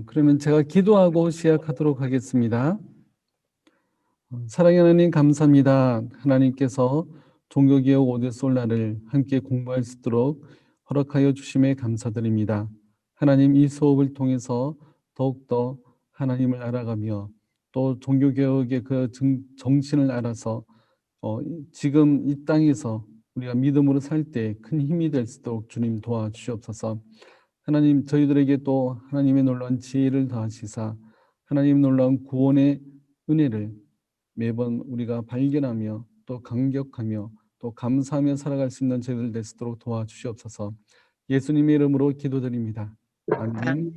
그러면 제가 기도하고 시작하도록 하겠습니다. 사랑의 하나님 감사합니다. 하나님께서 종교개혁 오대솔라를 함께 공부할 수 있도록 허락하여 주심에 감사드립니다. 하나님 이 수업을 통해서 더욱더 하나님을 알아가며 또 종교개혁의 그 정신을 알아서 지금 이 땅에서 우리가 믿음으로 살 때 큰 힘이 될 수 있도록 주님 도와주시옵소서. 하나님 저희들에게 또 하나님의 놀라운 지혜를 더하시사 하나님 놀라운 구원의 은혜를 매번 우리가 발견하며 또 감격하며 또 감사하며 살아갈 수 있는 저희들 될 수 있도록 도와주시옵소서. 예수님의 이름으로 기도드립니다. 아멘.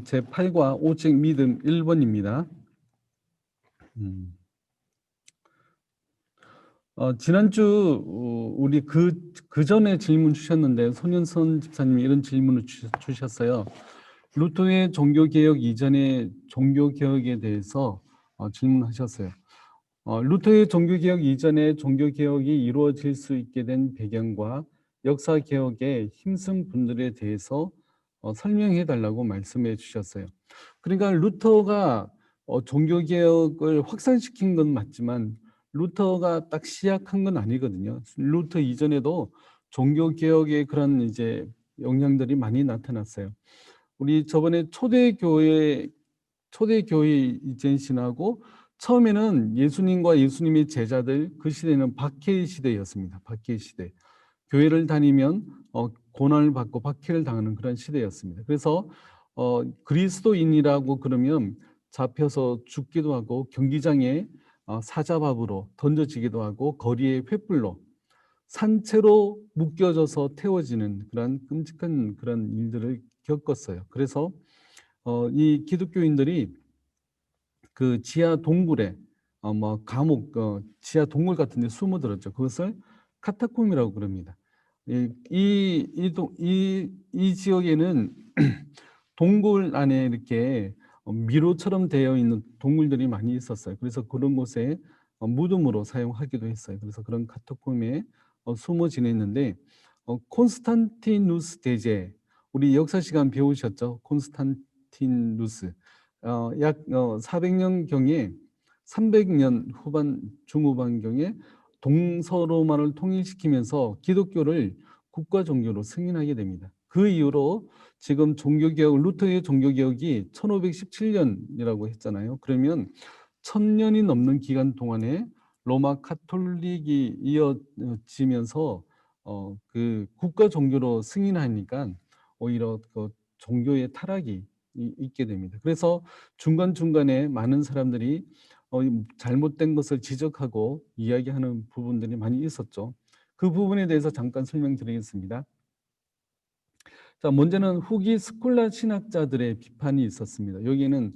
제8과 오직 믿음 1번입니다. 지난주 우리 그 전에 질문 주셨는데 손윤선 집사님이 이런 질문을 주셨어요. 루터의 종교개혁 이전의 종교개혁에 대해서 질문하셨어요. 루터의 종교개혁 이전에 종교개혁이 이루어질 수 있게 된 배경과 역사개혁에 힘쓴 분들에 대해서 설명해 달라고 말씀해 주셨어요. 그러니까 루터가 종교개혁을 확산시킨 건 맞지만 루터가 딱 시작한 건 아니거든요. 루터 이전에도 종교개혁의 그런 이제 영향들이 많이 나타났어요. 우리 저번에 초대교회 이전 신하고 처음에는 예수님과 예수님의 제자들, 그 시대는 박해 시대였습니다. 박해 시대. 교회를 다니면 고난을 받고 박해를 당하는 그런 시대였습니다. 그래서 그리스도인이라고 그러면 잡혀서 죽기도 하고 경기장에 사자밥으로 던져지기도 하고 거리에 횃불로 산채로 묶여져서 태워지는 그런 끔찍한 그런 일들을 겪었어요. 그래서 이 기독교인들이 그 지하 동굴에 뭐 감옥 지하 동굴 같은 데 숨어들었죠. 그것을 카타콤이라고 그럽니다. 이 지역에는 동굴 안에 이렇게 미로처럼 되어 있는 동굴들이 많이 있었어요. 그래서 그런 곳에 무덤으로 사용하기도 했어요. 그래서 그런 카타콤에 숨어 지냈는데 콘스탄티누스 대제, 우리 역사 시간 배우셨죠? 콘스탄티누스 약 400년경에 300년 후반 중후반경에 동서로마를 통일시키면서 기독교를 국가 종교로 승인하게 됩니다. 그 이후로 지금 종교개혁, 루터의 종교개혁이 1517년이라고 했잖아요. 그러면 1000년이 넘는 기간 동안에 로마 카톨릭이 이어지면서 그 국가 종교로 승인하니까 오히려 그 종교의 타락이 있게 됩니다. 그래서 중간중간에 많은 사람들이 잘못된 것을 지적하고 이야기하는 부분들이 많이 있었죠. 그 부분에 대해서 잠깐 설명드리겠습니다. 자, 먼저는 후기 스콜라 신학자들의 비판이 있었습니다. 여기는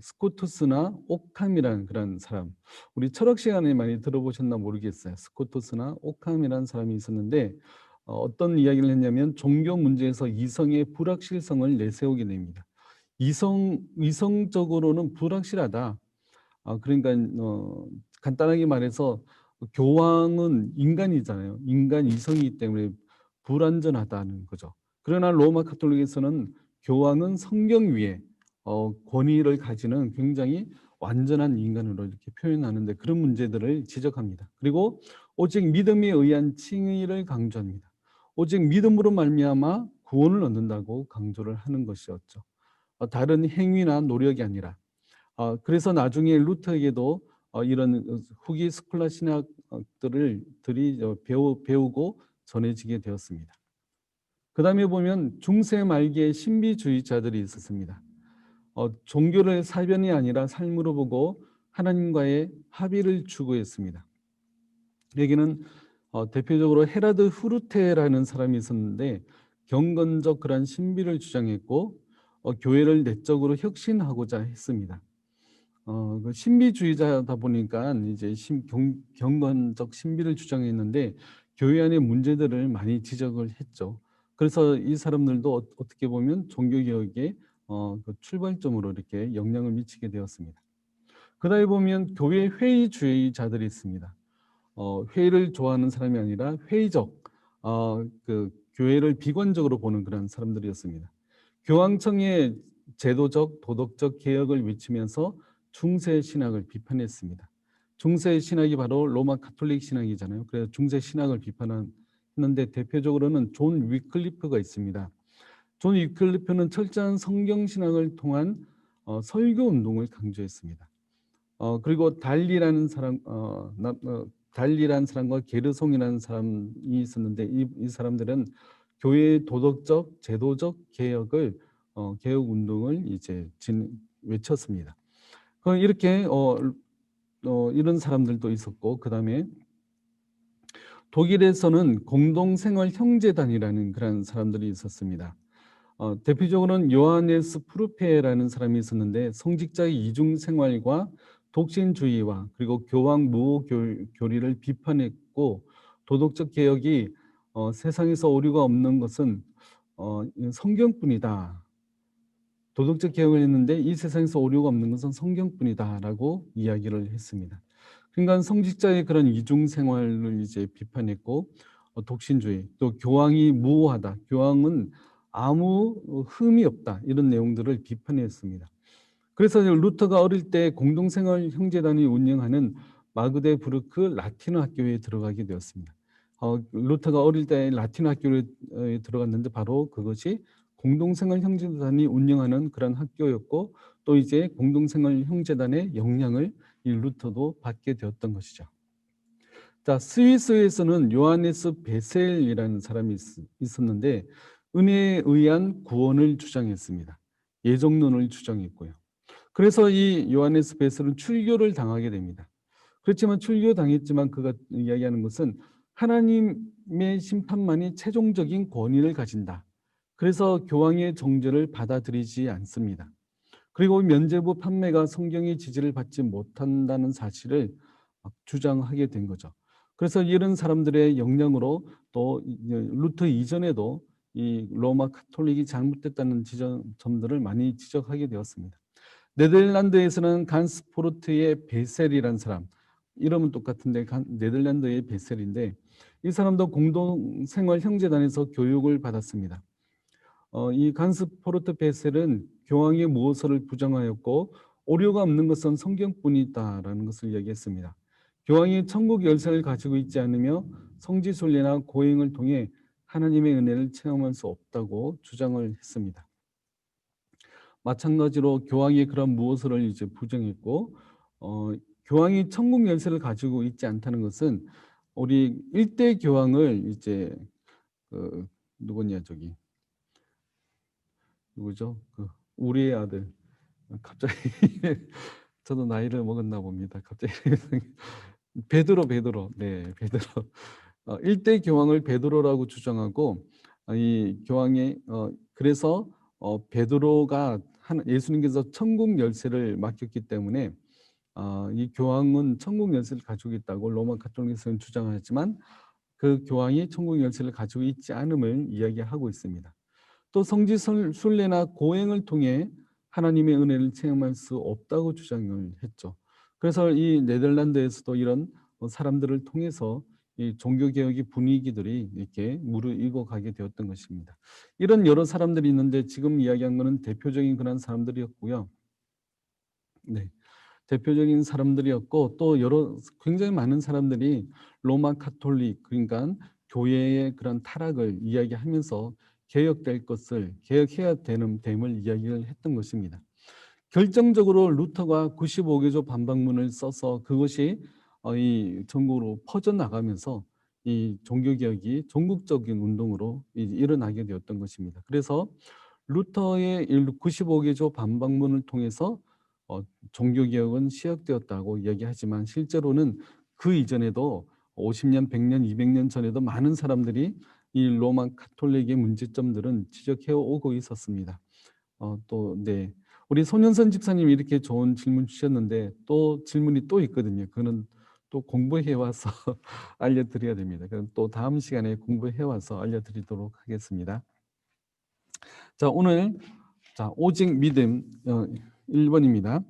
스코투스나 옥함이라는 그런 사람, 우리 철학 시간에 많이 들어보셨나 모르겠어요. 스코투스나 옥함이라는 사람이 있었는데 어떤 이야기를 했냐면 종교 문제에서 이성의 불확실성을 내세우게 됩니다. 이성적으로는 불확실하다. 그러니까 간단하게 말해서 교황은 인간이잖아요. 인간 이성이기 때문에 불완전하다는 거죠. 그러나 로마 카톨릭에서는 교황은 성경 위에 권위를 가지는 굉장히 완전한 인간으로 이렇게 표현하는데 그런 문제들을 지적합니다. 그리고 오직 믿음에 의한 칭의를 강조합니다. 오직 믿음으로 말미암아 구원을 얻는다고 강조를 하는 것이었죠. 다른 행위나 노력이 아니라. 그래서 나중에 루터에게도 이런 후기 스콜라 신학들을 배우고 전해지게 되었습니다. 그 다음에 보면 중세 말기에 신비주의자들이 있었습니다. 종교를 사변이 아니라 삶으로 보고 하나님과의 합의를 추구했습니다. 여기는 대표적으로 헤라드 후르테라는 사람이 있었는데 경건적 그런 신비를 주장했고 교회를 내적으로 혁신하고자 했습니다. 그 신비주의자다 보니까 이제 경건적 신비를 주장했는데 교회 안의 문제들을 많이 지적을 했죠. 그래서 이 사람들도 어떻게 보면 종교개혁의 그 출발점으로 이렇게 영향을 미치게 되었습니다. 그다음에 보면 교회 회의주의자들이 있습니다. 회의를 좋아하는 사람이 아니라 회의적, 그 교회를 비관적으로 보는 그런 사람들이었습니다. 교황청의 제도적, 도덕적 개혁을 외치면서 중세 신학을 비판했습니다. 중세 신학이 바로 로마 가톨릭 신학이잖아요. 그래서 중세 신학을 비판했는데 대표적으로는 존 위클리프가 있습니다. 존 위클리프는 철저한 성경 신학을 통한 설교 운동을 강조했습니다. 그리고 달리라는 사람과 게르송이라는 사람이 있었는데 이 사람들은 교회의 도덕적, 제도적 개혁을 개혁 운동을 이제 외쳤습니다. 이렇게 이런 사람들도 있었고, 그 다음에 독일에서는 공동생활 형제단이라는 그런 사람들이 있었습니다. 대표적으로는 요하네스 프루페라는 사람이 있었는데 성직자의 이중 생활과 독신주의와 그리고 교황 무호 교리를 비판했고, 도덕적 개혁이 세상에서 오류가 없는 것은 성경뿐이다. 도덕적 개혁을 했는데 이 세상에서 오류가 없는 것은 성경뿐이다라고 이야기를 했습니다. 그러니까 성직자의 그런 이중 생활을 이제 비판했고, 독신주의, 또 교황이 무호하다, 교황은 아무 흠이 없다, 이런 내용들을 비판했습니다. 그래서 루터가 어릴 때 공동생활 형제단이 운영하는 마그데부르크 라틴어 학교에 들어가게 되었습니다. 루터가 어릴 때 라틴어 학교에 들어갔는데 바로 그것이 공동생활 형제단이 운영하는 그런 학교였고, 또 이제 공동생활 형제단의 영향을 이 루터도 받게 되었던 것이죠. 자, 스위스에서는 요하네스 베셀이라는 사람이 있었는데 은혜에 의한 구원을 주장했습니다. 예정론을 주장했고요. 그래서 이 요하네스 베셀은 출교를 당하게 됩니다. 그렇지만 출교당했지만 그가 이야기하는 것은 하나님의 심판만이 최종적인 권위를 가진다. 그래서 교황의 정죄를 받아들이지 않습니다. 그리고 면죄부 판매가 성경의 지지를 받지 못한다는 사실을 주장하게 된 거죠. 그래서 이런 사람들의 영향으로 또 루터 이전에도 이 로마 가톨릭이 잘못됐다는 점들을 많이 지적하게 되었습니다. 네덜란드에서는 간스포르트의 베셀이라는 사람, 이름은 똑같은데 네덜란드의 베셀인데 이 사람도 공동생활 형제단에서 교육을 받았습니다. 이 간스포르트 베셀은 교황의 무호서를 부정하였고 오류가 없는 것은 성경뿐이다라는 것을 얘기했습니다. 교황이 천국 열쇠를 가지고 있지 않으며 성지순례나 고행을 통해 하나님의 은혜를 체험할 수 없다고 주장을 했습니다. 마찬가지로 교황이 그런 무호서를 이제 부정했고, 교황이 천국 열쇠를 가지고 있지 않다는 것은 우리 일대 교황을 이제 누구냐 저기 누구죠? 우리의 아들. 갑자기 저도 나이를 먹었나 봅니다. 갑자기 베드로. 네, 베드로. 일대 교황을 베드로라고 주장하고, 이 교황의 그래서 베드로가 예수님께서 천국 열쇠를 맡겼기 때문에 이 교황은 천국 열쇠를 가지고 있다고 로마 가톨릭에서는 주장하지만 그 교황이 천국 열쇠를 가지고 있지 않음을 이야기하고 있습니다. 또 성지순례나 고행을 통해 하나님의 은혜를 체험할 수 없다고 주장을 했죠. 그래서 이 네덜란드에서도 이런 사람들을 통해서 이 종교개혁의 분위기들이 이렇게 무르익어 가게 되었던 것입니다. 이런 여러 사람들이 있는데 지금 이야기한 것은 대표적인 그런 사람들이었고요. 네. 대표적인 사람들이었고 또 굉장히 많은 사람들이 로마 가톨릭, 그러니까 교회의 그런 타락을 이야기하면서 개혁해야 됨을 이야기를 했던 것입니다. 결정적으로 루터가 95개조 반박문을 써서 그것이 이 전국으로 퍼져나가면서 이 종교개혁이 전국적인 운동으로 일어나게 되었던 것입니다. 그래서 루터의 95개조 반박문을 통해서 종교개혁은 시작되었다고 이야기하지만 실제로는 그 이전에도 50년, 100년, 200년 전에도 많은 사람들이 이 로마 가톨릭의 문제점들은 지적해 오고 있었습니다. 네. 우리 손현선 집사님이 이렇게 좋은 질문 주셨는데 또 질문이 또 있거든요. 그거는 또 공부해 와서 알려드려야 됩니다. 그럼 또 다음 시간에 공부해 와서 알려드리도록 하겠습니다. 자, 오늘 오직 믿음 1번입니다.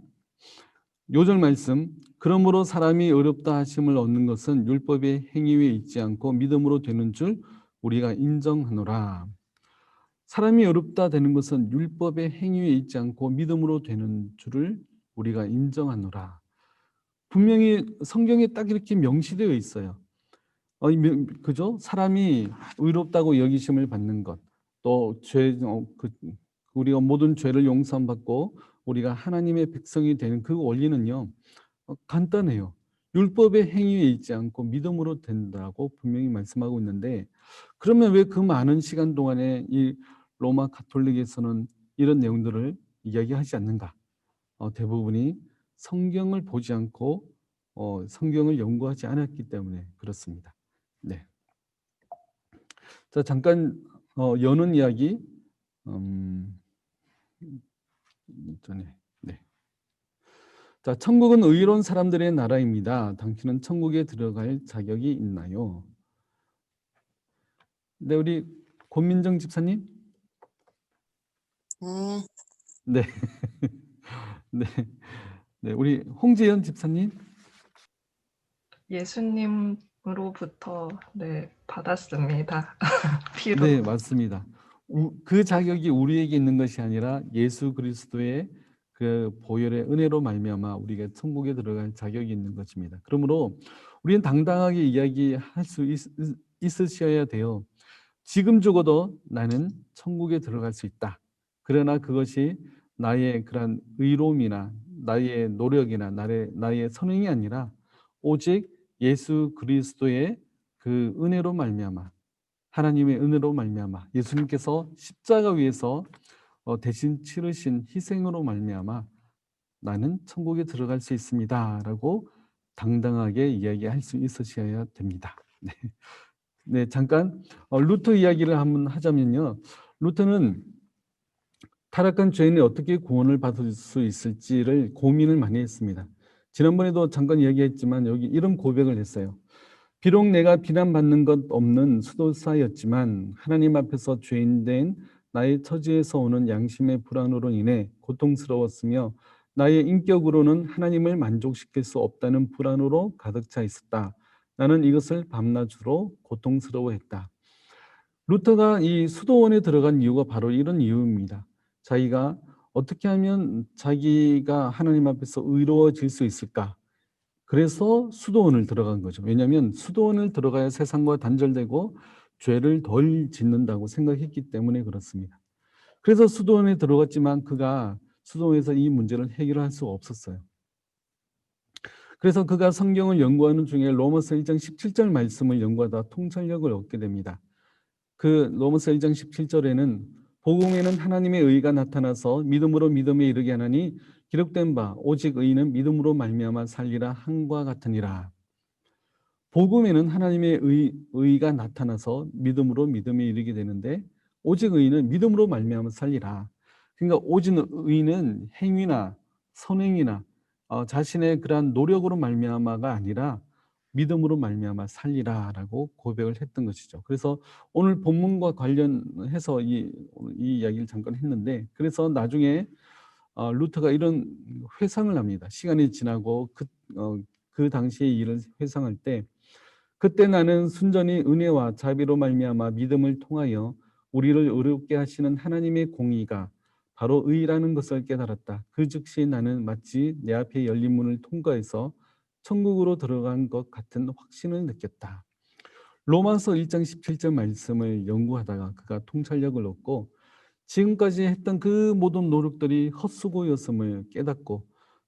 요절 말씀, 그러므로 사람이 의롭다 하심을 얻는 것은 율법의 행위 위에 있지 않고 믿음으로 되는 줄 우리가 인정하노라. 사람이 의롭다 되는 것은 율법의 행위에 있지 않고 믿음으로 되는 줄을 우리가 인정하노라. 분명히 성경에 딱 이렇게 명시되어 있어요. 그죠? 사람이 의롭다고 여기심을 받는 것, 또 우리가 모든 죄를 용서받고 우리가 하나님의 백성이 되는 그 원리는요, 간단해요. 율법의 행위에 있지 않고 믿음으로 된다고 분명히 말씀하고 있는데, 그러면 왜 그 많은 시간 동안에 이 로마 가톨릭에서는 이런 내용들을 이야기하지 않는가? 대부분이 성경을 보지 않고 성경을 연구하지 않았기 때문에 그렇습니다. 네. 자, 잠깐 여는 이야기 전에. 네. 자, 천국은 의로운 사람들의 나라입니다. 당신은 천국에 들어갈 자격이 있나요? 네, 우리 권민정 집사님. 네. 네. 네, 우리 홍재현 집사님. 예수님으로부터 받았습니다. 피로. 네, 맞습니다. 그 자격이 우리에게 있는 것이 아니라 예수 그리스도의 그 보혈의 은혜로 말미암아 우리가 천국에 들어갈 자격이 있는 것입니다. 그러므로 우리는 당당하게 이야기할 수 있으셔야 돼요. 지금 죽어도 나는 천국에 들어갈 수 있다. 그러나 그것이 나의 그런 의로움이나 나의 노력이나 나의 선행이 아니라 오직 예수 그리스도의 그 은혜로 말미암아, 하나님의 은혜로 말미암아, 예수님께서 십자가 위에서 대신 치르신 희생으로 말미암아 나는 천국에 들어갈 수 있습니다라고 당당하게 이야기할 수 있으셔야 됩니다. 네. 네, 잠깐 루터 이야기를 한번 하자면요. 루터는 타락한 죄인이 어떻게 구원을 받을 수 있을지를 고민을 많이 했습니다. 지난번에도 잠깐 이야기했지만 여기 이런 고백을 했어요. 비록 내가 비난받는 것 없는 수도사였지만 하나님 앞에서 죄인된 나의 처지에서 오는 양심의 불안으로 인해 고통스러웠으며 나의 인격으로는 하나님을 만족시킬 수 없다는 불안으로 가득 차 있었다. 나는 이것을 밤낮으로 고통스러워했다. 루터가 이 수도원에 들어간 이유가 바로 이런 이유입니다. 자기가 어떻게 하면 자기가 하나님 앞에서 의로워질 수 있을까? 그래서 수도원을 들어간 거죠. 왜냐하면 수도원을 들어가야 세상과 단절되고 죄를 덜 짓는다고 생각했기 때문에 그렇습니다. 그래서 수도원에 들어갔지만 그가 수도원에서 이 문제를 해결할 수가 없었어요. 그래서 그가 성경을 연구하는 중에 로마서 1장 17절 말씀을 연구하다 통찰력을 얻게 됩니다. 그 로마서 1장 17절에는 복음에는 하나님의 의가 나타나서 믿음으로 믿음에 이르게 하나니 기록된 바 오직 의인은 믿음으로 말미암아 살리라 한과 같으니라. 복음에는 하나님의 의가 나타나서 믿음으로 믿음에 이르게 되는데 오직 의인은 믿음으로 말미암아 살리라. 그러니까 오직 의인은 행위나 선행이나 자신의 그러한 노력으로 말미암아가 아니라 믿음으로 말미암아 살리라라고 고백을 했던 것이죠. 그래서 오늘 본문과 관련해서 이 이야기를 잠깐 했는데, 그래서 나중에 루터가 이런 회상을 합니다. 시간이 지나고 그 당시의 일을 회상할 때, 그때 나는 순전히 은혜와 자비로 말미암아 믿음을 통하여 우리를 의롭게 하시는 하나님의 공의가 바로 의라는 것을 깨달았다. 그 즉시 나는 마치 내 앞에 열린 문을 통과해서 천국으로 들어간 것 같은 확신을 느꼈다. 로마서 1장 17절 말씀을 연구하다가 그가 통찰력을 얻고 지금까지 했던 그 모든 노력들이 헛수고였음을 깨닫고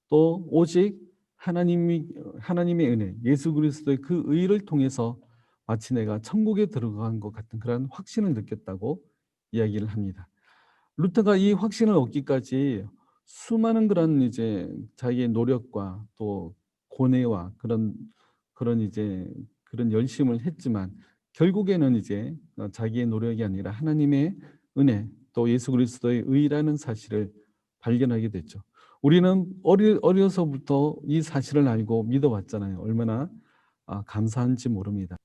또 오직 하나님의 은혜, 예수 그리스도의 그 의를 통해서 마치 내가 천국에 들어간 것 같은 그런 확신을 느꼈다고 이야기를 합니다. 루터가 이 확신을 얻기까지 수많은 그런 이제 자기의 노력과 또 고뇌와 그런 열심을 했지만 결국에는 이제 자기의 노력이 아니라 하나님의 은혜 또 예수 그리스도의 의라는 사실을 발견하게 됐죠. 우리는 어려서부터 이 사실을 알고 믿어왔잖아요. 얼마나 감사한지 모릅니다.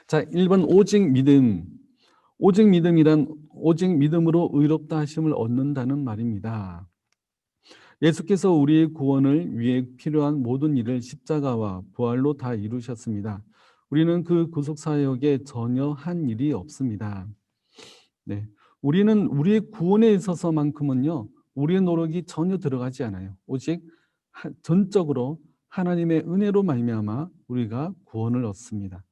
자, 1번 오직 믿음. 오직 믿음이란 오직 믿음으로 의롭다 하심을 얻는다는 말입니다. 예수께서 우리의 구원을 위해 필요한 모든 일을 십자가와 부활로 다 이루셨습니다. 우리는 그 구속 사역에 전혀 한 일이 없습니다. 네, 우리는 우리의 구원에 있어서만큼은요, 우리의 노력이 전혀 들어가지 않아요. 오직 전적으로 하나님의 은혜로 말미암아 우리가 구원을 얻습니다.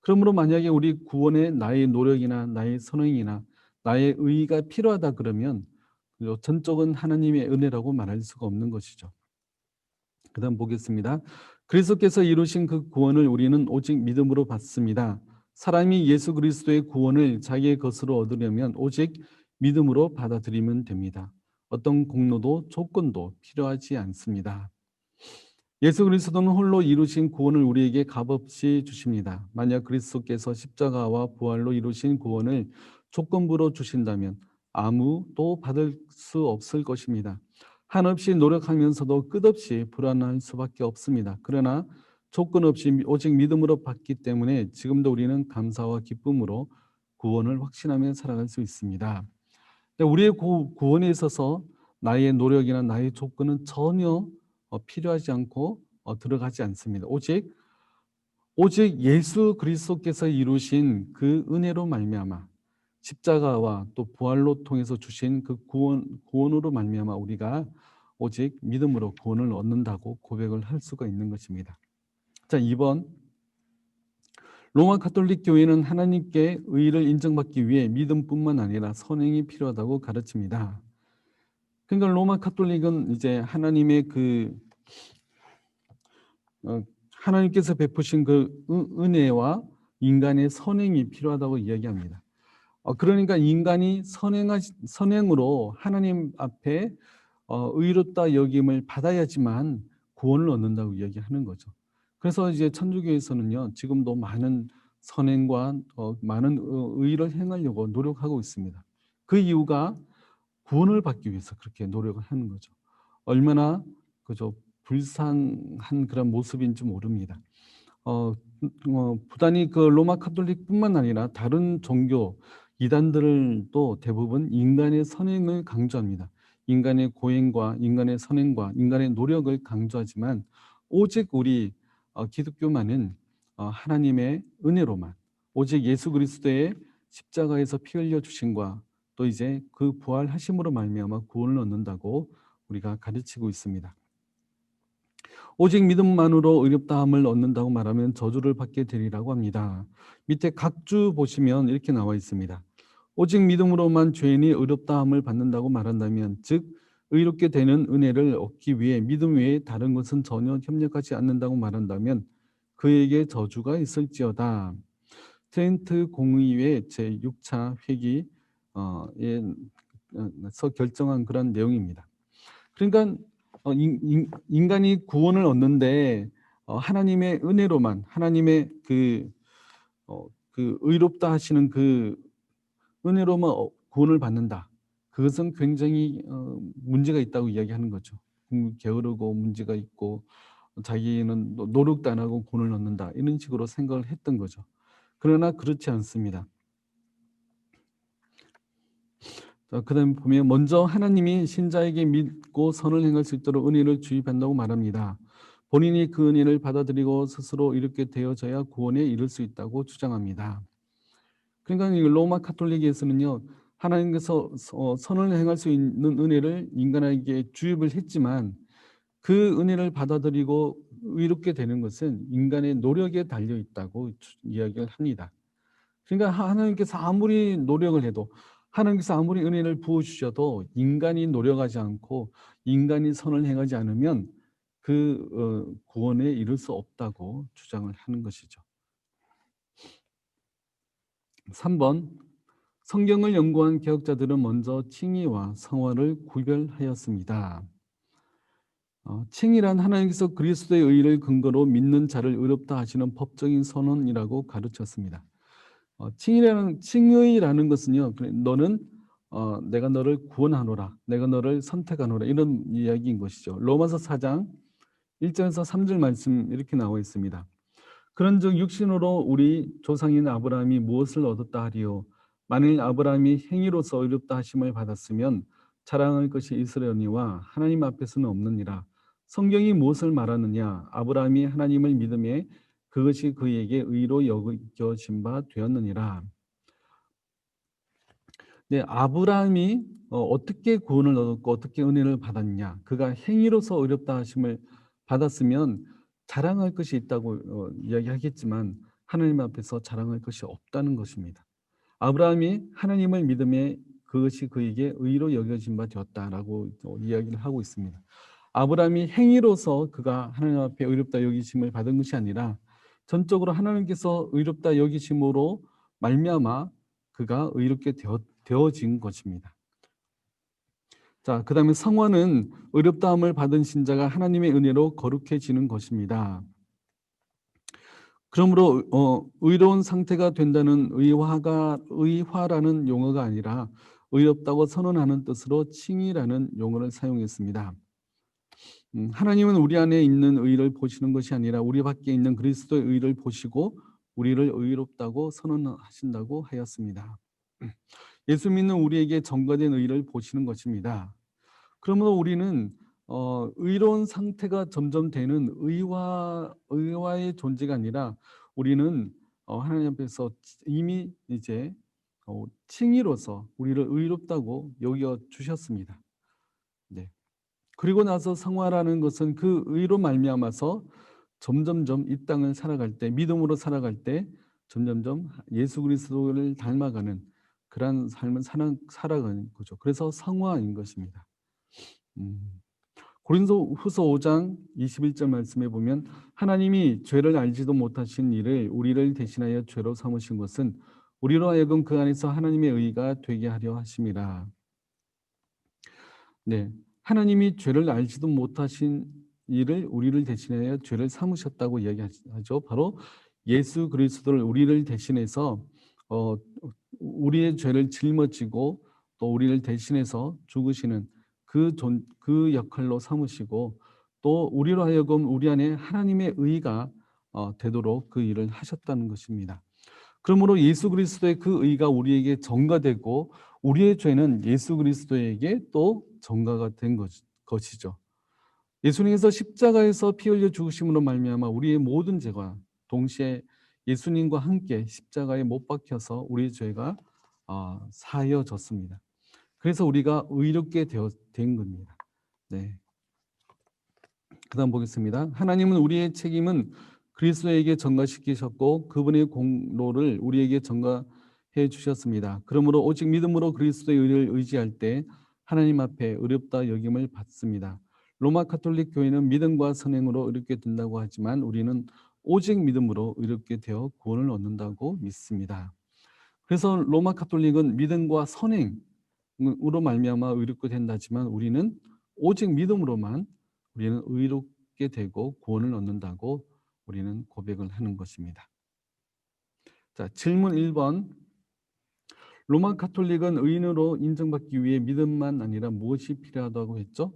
그러므로 만약에 우리 구원에 나의 노력이나 나의 선행이나 나의 의의가 필요하다 그러면 전적은 하나님의 은혜라고 말할 수가 없는 것이죠. 그다음 보겠습니다. 그리스도께서 이루신 그 구원을 우리는 오직 믿음으로 받습니다. 사람이 예수 그리스도의 구원을 자기의 것으로 얻으려면 오직 믿음으로 받아들이면 됩니다. 어떤 공로도 조건도 필요하지 않습니다. 예수 그리스도는 홀로 이루신 구원을 우리에게 값없이 주십니다. 만약 그리스도께서 십자가와 부활로 이루신 구원을 조건부로 주신다면 아무도 받을 수 없을 것입니다. 한없이 노력하면서도 끝없이 불안할 수밖에 없습니다. 그러나 조건 없이 오직 믿음으로 받기 때문에 지금도 우리는 감사와 기쁨으로 구원을 확신하며 살아갈 수 있습니다. 우리의 구원에 있어서 나의 노력이나 나의 조건은 전혀 필요하지 않고 들어가지 않습니다. 오직 예수 그리스도께서 이루신 그 은혜로 말미암아 십자가와 또 부활로 통해서 주신 그 구원으로 말미암아 우리가 오직 믿음으로 구원을 얻는다고 고백을 할 수가 있는 것입니다. 자, 2번. 로마 가톨릭 교회는 하나님께 의를 인정받기 위해 믿음뿐만 아니라 선행이 필요하다고 가르칩니다. 그러니까 로마 가톨릭은 이제 하나님의 하나님께서 베푸신 그 은혜와 인간의 선행이 필요하다고 이야기합니다. 그러니까 인간이 선행으로 하나님 앞에 의롭다 여김을 받아야지만 구원을 얻는다고 이야기하는 거죠. 그래서 이제 천주교에서는요, 지금도 많은 선행과 많은 의를 행하려고 노력하고 있습니다. 그 이유가 구원을 받기 위해서 그렇게 노력을 하는 거죠. 얼마나 그저 불쌍한 그런 모습인지 모릅니다. 부단히 그 로마 카톨릭뿐만 아니라 다른 종교 이단들도 대부분 인간의 선행을 강조합니다. 인간의 고행과 인간의 선행과 인간의 노력을 강조하지만 오직 우리 기독교만은 하나님의 은혜로만, 오직 예수 그리스도의 십자가에서 피 흘려 주심과 또 이제 그 부활하심으로 말미암아 구원을 얻는다고 우리가 가르치고 있습니다. 오직 믿음만으로 의롭다함을 얻는다고 말하면 저주를 받게 되리라고 합니다. 밑에 각주 보시면 이렇게 나와 있습니다. 오직 믿음으로만 죄인이 의롭다함을 받는다고 말한다면, 즉 의롭게 되는 은혜를 얻기 위해 믿음 외에 다른 것은 전혀 협력하지 않는다고 말한다면 그에게 저주가 있을지어다. 트렌트 공의회 제6차 회기에서 결정한 그런 내용입니다. 그러니까 인간이 구원을 얻는데 하나님의 은혜로만, 하나님의 그 의롭다 하시는 그 은혜로만 구원을 받는다. 그것은 굉장히 문제가 있다고 이야기하는 거죠. 게으르고 문제가 있고 자기는 노력도 안 하고 구원을 얻는다, 이런 식으로 생각을 했던 거죠. 그러나 그렇지 않습니다. 그다음에 보면 먼저 하나님이 신자에게 믿고 선을 행할 수 있도록 은혜를 주입한다고 말합니다. 본인이 그 은혜를 받아들이고 스스로 이렇게 되어져야 구원에 이를 수 있다고 주장합니다. 그러니까 로마 카톨릭에서는요, 하나님께서 선을 행할 수 있는 은혜를 인간에게 주입을 했지만 그 은혜를 받아들이고 의롭게 되는 것은 인간의 노력에 달려 있다고 이야기를 합니다. 그러니까 하나님께서 아무리 노력을 해도, 하나님께서 아무리 은혜를 부어주셔도 인간이 노력하지 않고 인간이 선을 행하지 않으면 그 구원에 이를 수 없다고 주장을 하는 것이죠. 3번. 성경을 연구한 개혁자들은 먼저 칭의와 성화를 구별하였습니다. 칭의란 하나님께서 그리스도의 의를 근거로 믿는 자를 의롭다 하시는 법적인 선언이라고 가르쳤습니다. 칭의라는 것은요, 너는 내가 너를 구원하노라, 내가 너를 선택하노라, 이런 이야기인 것이죠. 로마서 4장 1절에서 3절 말씀 이렇게 나와 있습니다. 그런즉 육신으로 우리 조상인 아브라함이 무엇을 얻었다 하리요? 만일 아브라함이 행위로서 의롭다 하심을 받았으면 자랑할 것이 이스라엘이와 하나님 앞에서는 없느니라. 성경이 무엇을 말하느냐? 아브라함이 하나님을 믿음에 그것이 그에게 의로 여겨진 바 되었느니라. 네, 아브라함이 어떻게 구원을 얻었고 어떻게 은혜를 받았냐? 그가 행위로서 의롭다 하심을 받았으면 자랑할 것이 있다고 이야기하겠지만 하나님 앞에서 자랑할 것이 없다는 것입니다. 아브라함이 하나님을 믿음에 그것이 그에게 의로 여겨진 바 되었다라고 이야기를 하고 있습니다. 아브라함이 행위로서 그가 하나님 앞에 의롭다 여기심을 받은 것이 아니라 전적으로 하나님께서 의롭다 여기심으로 말미암아 그가 의롭게 되어진 것입니다. 자, 그다음에 성화는 의롭다함을 받은 신자가 하나님의 은혜로 거룩해지는 것입니다. 그러므로 의로운 상태가 된다는 의화라는 용어가 아니라 의롭다고 선언하는 뜻으로 칭의라는 용어를 사용했습니다. 하나님은 우리 안에 있는 의를 보시는 것이 아니라 우리 밖에 있는 그리스도의 의를 보시고 우리를 의롭다고 선언하신다고 하였습니다. 예수 믿는 우리에게 전가된 의를 보시는 것입니다. 그러므로 우리는 의로운 상태가 점점 되는 의화의 존재가 아니라 우리는 하나님 앞에서 이미 이제 칭의로서 우리를 의롭다고 여겨 주셨습니다. 네. 그리고 나서 성화라는 것은 그 의로 말미암아서 점점점 이 땅을 살아갈 때, 믿음으로 살아갈 때 점점점 예수 그리스도를 닮아가는 그러한 삶을 살아가는 거죠. 그래서 성화인 것입니다. 고린도후서 5장 21절 말씀에 보면 하나님이 죄를 알지도 못하신 이를 우리를 대신하여 죄로 삼으신 것은 우리로 하여금 그 안에서 하나님의 의가 되게 하려 하심이라. 네, 하나님이 죄를 알지도 못하신 이를 우리를 대신하여 죄를 삼으셨다고 이야기하죠. 바로 예수 그리스도를 우리를 대신해서 우리의 죄를 짊어지고 또 우리를 대신해서 죽으시는 그 역할로 삼으시고 또 우리로 하여금 우리 안에 하나님의 의가 되도록 그 일을 하셨다는 것입니다. 그러므로 예수 그리스도의 그 의가 우리에게 전가되고 우리의 죄는 예수 그리스도에게 또 전가가 된 것이죠. 예수님께서 십자가에서 피 흘려 죽으심으로 말미암아 우리의 모든 죄가 동시에 예수님과 함께 십자가에 못 박혀서 우리의 죄가 사여졌습니다. 그래서 우리가 의롭게 된 겁니다. 네. 그다음 보겠습니다. 하나님은 우리의 책임은 그리스도에게 전가시키셨고 그분의 공로를 우리에게 전가해 주셨습니다. 그러므로 오직 믿음으로 그리스도의 의를 의지할 때 하나님 앞에 의롭다 여김을 받습니다. 로마 가톨릭 교회는 믿음과 선행으로 의롭게 된다고 하지만 우리는 오직 믿음으로 의롭게 되어 구원을 얻는다고 믿습니다. 그래서 로마 가톨릭은 믿음과 선행으로 말미암아 의롭게 된다지만 우리는 오직 믿음으로만 우리는 의롭게 되고 구원을 얻는다고 우리는 고백을 하는 것입니다. 자, 질문 1번. 로마 가톨릭은 의인으로 인정받기 위해 믿음만 아니라 무엇이 필요하다고 했죠?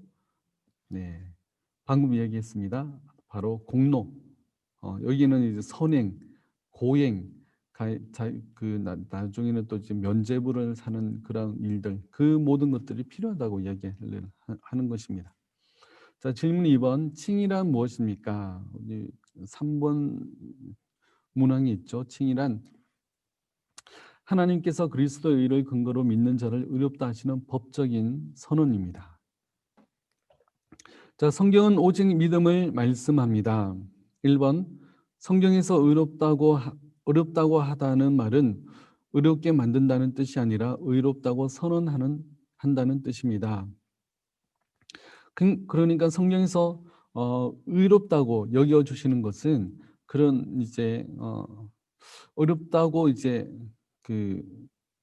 네, 방금 이야기했습니다. 바로 공로. 여기는 이제 선행, 고행, 나중에는 또 이제 면죄부를 사는 그런 일들, 그 모든 것들이 필요하다고 이야기하는 것입니다. 자, 질문 2번. 칭의란 무엇입니까? 3번 문항이 있죠. 칭의란 하나님께서 그리스도의 의를 근거로 믿는 자를 의롭다 하시는 법적인 선언입니다. 자, 성경은 오직 믿음을 말씀합니다. 1번. 성경에서 의롭다고 하다는 말은 의롭게 만든다는 뜻이 아니라 의롭다고 한다는 뜻입니다. 그러니까 성경에서 의롭다고 여겨 주시는 것은 그런 이제 의롭다고 이제 그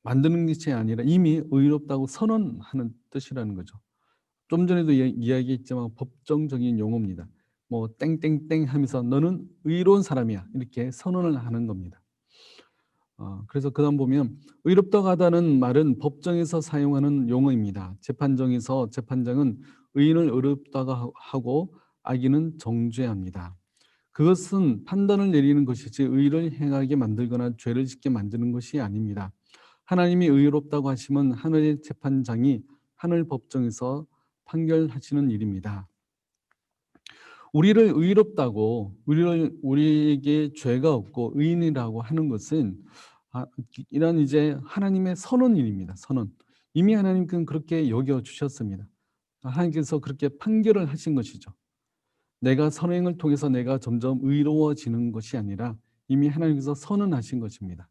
만드는 것이 아니라 이미 의롭다고 선언하는 뜻이라는 거죠. 좀 전에도 이야기했지만 법정적인 용어입니다. 뭐 땡땡땡 하면서 너는 의로운 사람이야 이렇게 선언을 하는 겁니다. 그래서 그다음 보면 의롭다고 하다는 말은 법정에서 사용하는 용어입니다. 재판정에서 재판장은 의인을 의롭다고 하고 악인은 정죄합니다. 그것은 판단을 내리는 것이지 의를 행하게 만들거나 죄를 짓게 만드는 것이 아닙니다. 하나님이 의롭다고 하시면 하늘의 재판장이 하늘 법정에서 판결하시는 일입니다. 우리를 의롭다고 우리에게 죄가 없고 의인이라고 하는 것은 이런 이제 하나님의 선언일입니다. 선언. 이미 하나님께는 그렇게 여겨주셨습니다. 하나님께서 그렇게 판결을 하신 것이죠. 내가 선행을 통해서 내가 점점 의로워지는 것이 아니라 이미 하나님께서 선언하신 것입니다.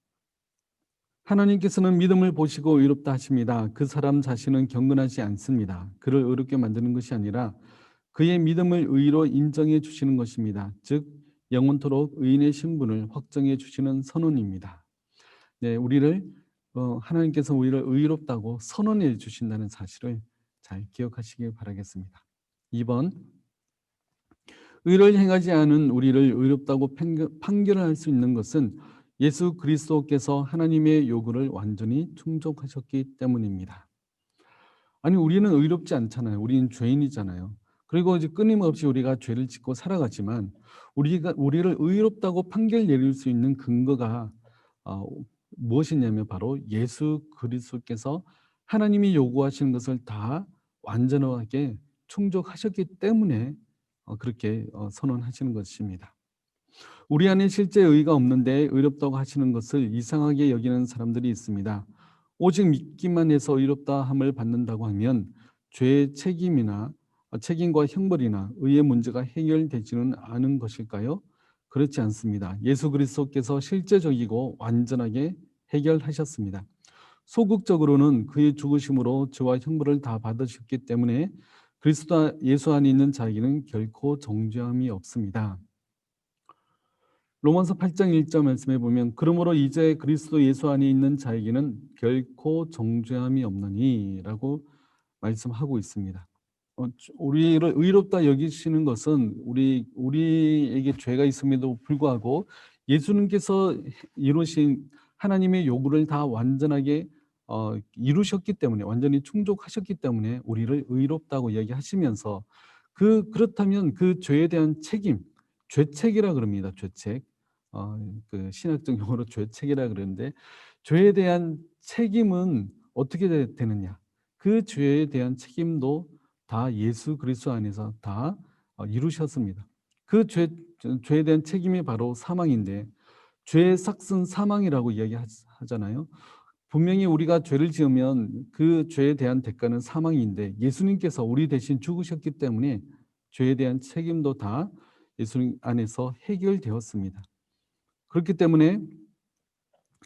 하나님께서는 믿음을 보시고 의롭다 하십니다. 그 사람 자신은 경건하지 않습니다. 그를 의롭게 만드는 것이 아니라 그의 믿음을 의로 인정해 주시는 것입니다. 즉 영원토록 의인의 신분을 확정해 주시는 선언입니다. 네, 하나님께서 우리를 의롭다고 선언해 주신다는 사실을 잘 기억하시길 바라겠습니다. 2번, 의를 행하지 않은 우리를 의롭다고 판결할 수 있는 것은 예수 그리스도께서 하나님의 요구를 완전히 충족하셨기 때문입니다. 아니, 우리는 의롭지 않잖아요. 우리는 죄인이잖아요. 그리고 이제 끊임없이 우리가 죄를 짓고 살아가지만 우리를 의롭다고 판결 내릴 수 있는 근거가 어, 무엇이냐면 바로 예수 그리스도께서 하나님이 요구하시는 것을 다 완전하게 충족하셨기 때문에 그렇게 선언하시는 것입니다. 우리 안에 실제 의가 없는데 의롭다고 하시는 것을 이상하게 여기는 사람들이 있습니다. 오직 믿기만 해서 의롭다 함을 받는다고 하면 죄의 책임과 형벌이나 의의 문제가 해결되지는 않은 것일까요? 그렇지 않습니다. 예수 그리스도께서 실제적이고 완전하게 해결하셨습니다. 소극적으로는 그의 죽으심으로 죄와 형벌을 다 받으셨기 때문에 그리스도 예수 안에 있는 자에게는 결코 정죄함이 없습니다. 로마서 8장 1절 말씀해 보면 그러므로 이제 그리스도 예수 안에 있는 자에게는 결코 정죄함이 없느니라고 말씀하고 있습니다. 우리를 의롭다 여기시는 것은 우리에게 죄가 있음에도 불구하고 예수님께서 이루신 하나님의 요구를 다 완전하게 이루셨기 때문에 완전히 충족하셨기 때문에 우리를 의롭다고 얘기하시면서 그렇다면 그 죄에 대한 책임, 죄책이라 그럽니다. 죄책. 그 신학적 용어로 죄책이라 그러는데 죄에 대한 책임은 어떻게 되느냐? 그 죄에 대한 책임도 다 예수 그리스도 안에서 다 이루셨습니다. 그 죄에 대한 책임이 바로 사망인데 죄의 삭은 사망이라고 이야기하잖아요. 분명히 우리가 죄를 지으면 그 죄에 대한 대가는 사망인데 예수님께서 우리 대신 죽으셨기 때문에 죄에 대한 책임도 다 예수님 안에서 해결되었습니다. 그렇기 때문에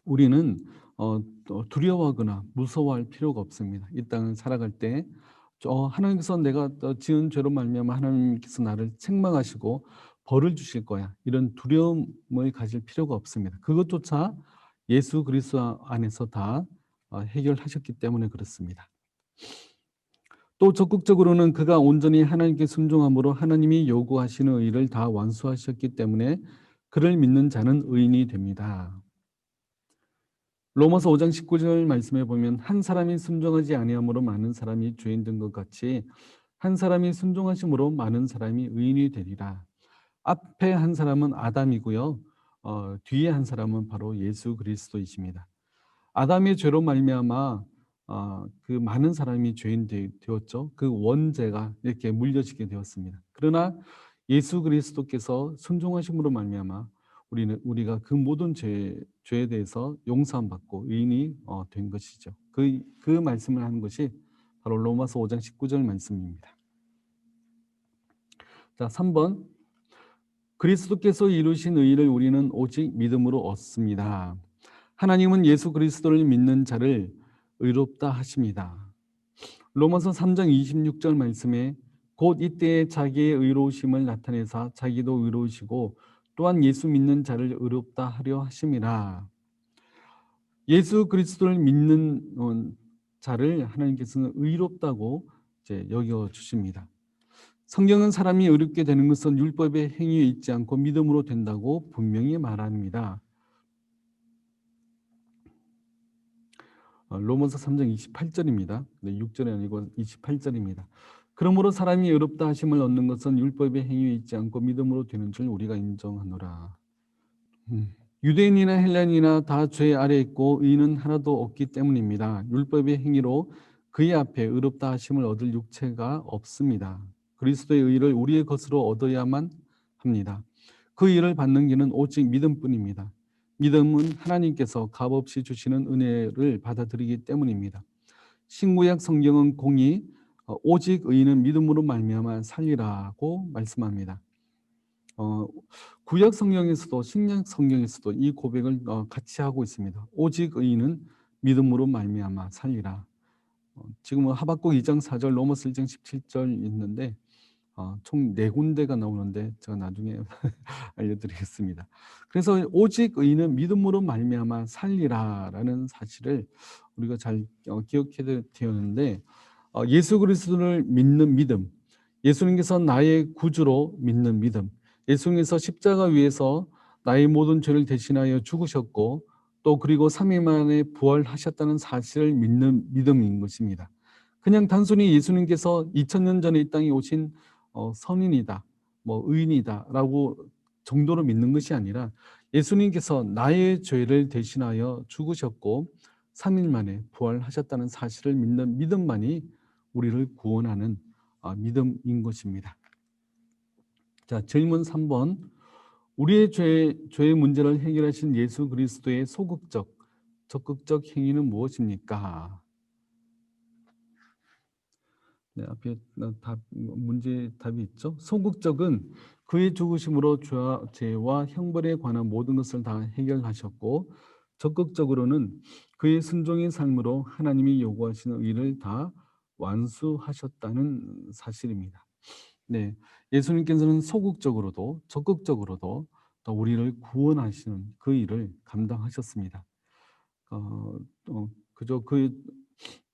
우리는 두려워하거나 무서워할 필요가 없습니다. 이 땅을 살아갈 때 하나님께서 내가 지은 죄로 말미암아 하나님께서 나를 책망하시고 벌을 주실 거야. 이런 두려움을 가질 필요가 없습니다. 그것조차 예수 그리스도 안에서 다 해결하셨기 때문에 그렇습니다. 또 적극적으로는 그가 온전히 하나님께 순종함으로 하나님이 요구하시는 의를 다 완수하셨기 때문에 그를 믿는 자는 의인이 됩니다. 로마서 5장 19절 말씀해 보면 한 사람이 순종하지 아니함으로 많은 사람이 죄인 된 것 같이 한 사람이 순종하심으로 많은 사람이 의인이 되리라. 앞에 한 사람은 아담이고요. 뒤에 한 사람은 바로 예수 그리스도이십니다. 아담의 죄로 말미암아 그 많은 사람이 죄인 되었죠. 그 원죄가 이렇게 물려지게 되었습니다. 그러나 예수 그리스도께서 순종하심으로 말미암아 우리가 그 모든 죄에 대해서 용서함 받고 의인이 된 것이죠. 그 말씀을 하는 것이 바로 로마서 5장 19절 말씀입니다. 자, 3번. 그리스도께서 이루신 의를 우리는 오직 믿음으로 얻습니다. 하나님은 예수 그리스도를 믿는 자를 의롭다 하십니다. 로마서 3장 26절 말씀에 곧 이때에 자기의 의로우심을 나타내사 자기도 의로우시고 또한 예수 믿는 자를 의롭다 하려 하심이라. 예수 그리스도를 믿는 자를 하나님께서는 의롭다고 이제 여겨 주십니다. 성경은 사람이 의롭게 되는 것은 율법의 행위에 있지 않고 믿음으로 된다고 분명히 말합니다. 로마서 3장 28절입니다. 6절이 아니고 28절입니다. 그러므로 사람이 의롭다 하심을 얻는 것은 율법의 행위에 있지 않고 믿음으로 되는 줄 우리가 인정하노라. 유대인이나 헬라인이나 다 죄 아래 있고 의는 하나도 없기 때문입니다. 율법의 행위로 그의 앞에 의롭다 하심을 얻을 육체가 없습니다. 그리스도의 의를 우리의 것으로 얻어야만 합니다. 그 의를 받는 길은 오직 믿음뿐입니다. 믿음은 하나님께서 값없이 주시는 은혜를 받아들이기 때문입니다. 신구약 성경은 공이 오직 의인은 믿음으로 말미암아 살리라고 말씀합니다. 구약 성경에서도 신약 성경에서도 이 고백을 같이 하고 있습니다. 오직 의인은 믿음으로 말미암아 살리라. 지금은 하박국 2장 4절, 로마서 1장 17절 있는데 총 4군데가 나오는데 제가 나중에 알려드리겠습니다. 그래서 오직 의인은 믿음으로 말미암아 살리라라는 사실을 우리가 잘 기억해야 되는데, 예수 그리스도를 믿는 믿음, 예수님께서 나의 구주로 믿는 믿음, 예수님께서 십자가 위에서 나의 모든 죄를 대신하여 죽으셨고 또 그리고 3일 만에 부활하셨다는 사실을 믿는 믿음인 것입니다. 그냥 단순히 예수님께서 2000년 전에 이 땅에 오신 선인이다, 의인이다라고 정도로 믿는 것이 아니라 예수님께서 나의 죄를 대신하여 죽으셨고 3일 만에 부활하셨다는 사실을 믿는 믿음만이 우리를 구원하는 믿음인 것입니다. 자, 질문 3번. 우리의 죄의 문제를 해결하신 예수 그리스도의 소극적, 적극적 행위는 무엇입니까? 네, 앞에 문제 답이 있죠. 소극적은 그의 죽으심으로 죄와 형벌에 관한 모든 것을 다 해결하셨고, 적극적으로는 그의 순종의 삶으로 하나님이 요구하시는 의를 다 완수하셨다는 사실입니다. 네, 예수님께서는 소극적으로도 적극적으로도 또 우리를 구원하시는 그 일을 감당하셨습니다. 그저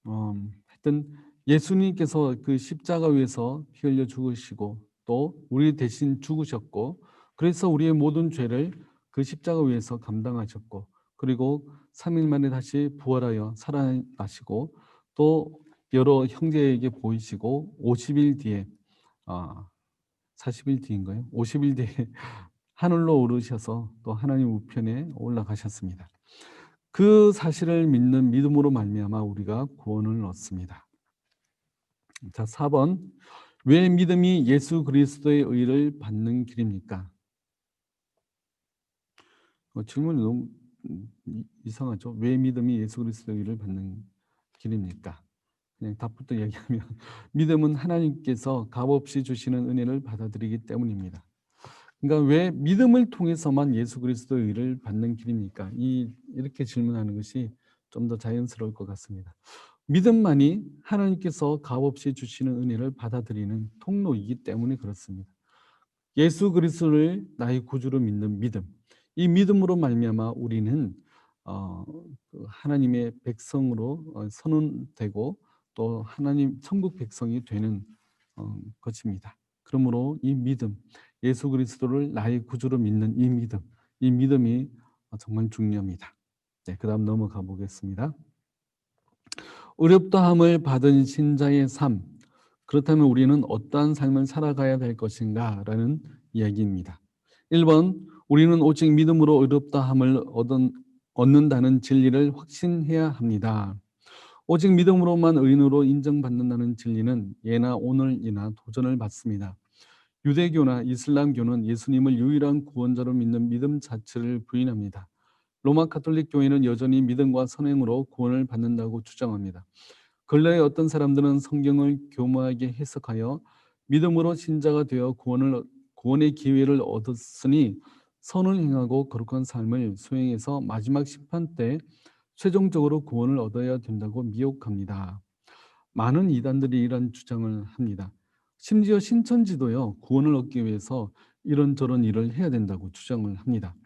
하여튼 예수님께서 그 십자가 위에서 피 흘려 죽으시고 또 우리 대신 죽으셨고, 그래서 우리의 모든 죄를 그 십자가 위에서 감당하셨고, 그리고 3일 만에 다시 부활하여 살아나시고 또 여러 형제에게 보이시고 50일 뒤에 40일 뒤인가요? 50일 뒤에 하늘로 오르셔서 또 하나님 우편에 올라가셨습니다. 그 사실을 믿는 믿음으로 말미암아 우리가 구원을 얻습니다. 자, 4번. 왜 믿음이 예수 그리스도의 의를 받는 길입니까? 질문이 너무 이상하죠. 왜 믿음이 예수 그리스도의 의를 받는 길입니까? 그냥 답부터 얘기하면 믿음은 하나님께서 값없이 주시는 은혜를 받아들이기 때문입니다. 그러니까 왜 믿음을 통해서만 예수 그리스도의 의를 받는 길입니까? 이렇게 질문하는 것이 좀 더 자연스러울 것 같습니다. 믿음만이 하나님께서 값없이 주시는 은혜를 받아들이는 통로이기 때문에 그렇습니다. 예수 그리스도를 나의 구주로 믿는 믿음, 이 믿음으로 말미암아 우리는 하나님의 백성으로 선언되고 또 하나님 천국 백성이 되는 것입니다. 그러므로 이 믿음, 예수 그리스도를 나의 구주로 믿는 이 믿음이 정말 중요합니다. 네, 그다음 넘어가 보겠습니다. 어렵다함을 받은 신자의 삶, 그렇다면 우리는 어떠한 삶을 살아가야 될 것인가? 라는 이야기입니다. 1번, 우리는 오직 믿음으로 어렵다함을 얻는다는 진리를 확신해야 합니다. 오직 믿음으로만 의인으로 인정받는다는 진리는 예나 오늘이나 도전을 받습니다. 유대교나 이슬람교는 예수님을 유일한 구원자로 믿는 믿음 자체를 부인합니다. 로마 가톨릭 교회는 여전히 믿음과 선행으로 구원을 받는다고 주장합니다. 근래에 어떤 사람들은 성경을 교묘하게 해석하여 믿음으로 신자가 되어 구원의 기회를 얻었으니 선을 행하고 거룩한 삶을 수행해서 마지막 심판 때 최종적으로 구원을 얻어야 된다고 미혹합니다. 많은 이단들이 이런 주장을 합니다. 심지어 신천지도요, 구원을 얻기 위해서 이런저런 일을 해야 된다고 주장을 합니다.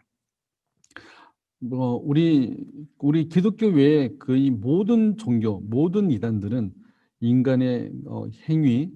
우리 기독교 외에 거의 모든 종교, 모든 이단들은 인간의 행위,